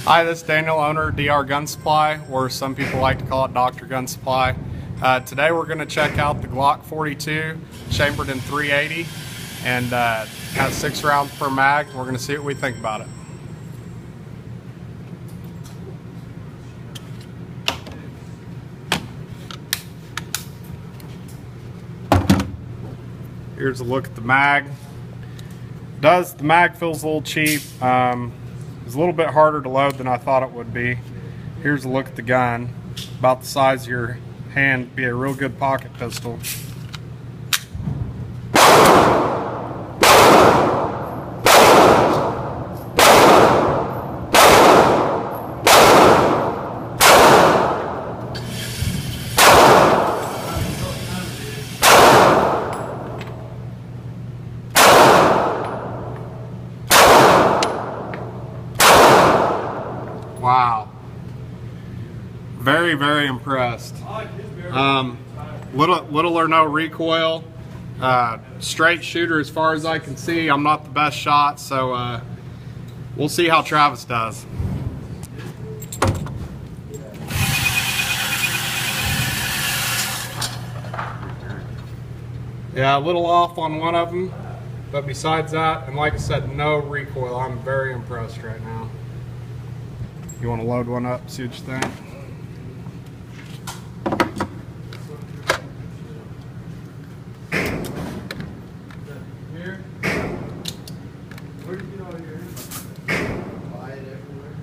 Hi, this is Daniel, owner of DR Gun Supply, or some people like to call it Dr. Gun Supply. Today we're going to check out the Glock 42, chambered in 380, and has 6 rounds per mag. We're going to see what we think about it. Here's a look at the mag. The mag feels a little cheap. It's a little bit harder to load than I thought it would be. Here's a look at the gun. About the size of your hand, be a real good pocket pistol. Wow. Very, very impressed. Little or no recoil. Straight shooter as far as I can see. I'm not the best shot, so we'll see how Travis does. Yeah, a little off on one of them, but besides that, and like I said, no recoil. I'm very impressed right now. You want to load one up, see what you think? Here? Where did you get all your buy it everywhere?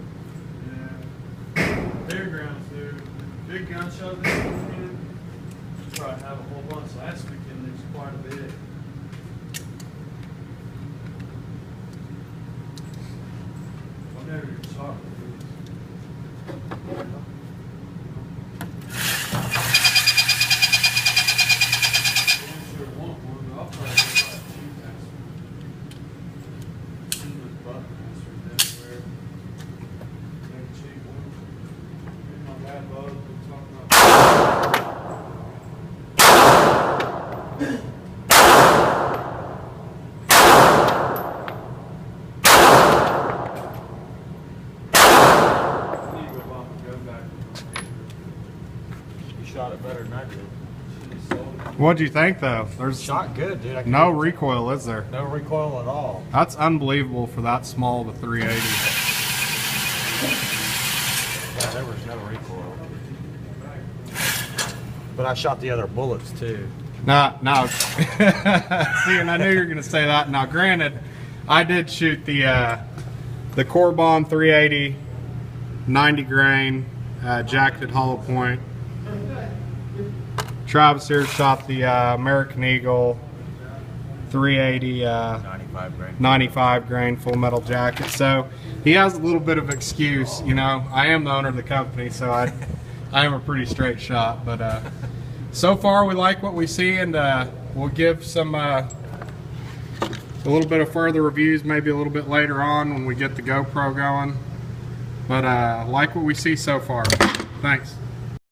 Yeah. Fairgrounds, dude. Big gun show this weekend. Probably have a whole bunch. Last weekend there's quite a bit. I've never even shot with these. Shot it better than I did. What'd you think, though? There's shot good, dude. No recoil, is there? No recoil at all. That's unbelievable for that small of a 380. Yeah, there was no recoil. But I shot the other bullets too. No. See, and I knew you were going to say that. Now, granted, I did shoot the Corbon 380, 90 grain, jacketed hollow point. Travis here shot the American Eagle 380 95 grain full metal jacket, so he has a little bit of excuse. You know, I am the owner of the company, so I am a pretty straight shot. But so far we like what we see, and we'll give some a little bit of further reviews maybe a little bit later on when we get the GoPro going. But like what we see so far. Thanks.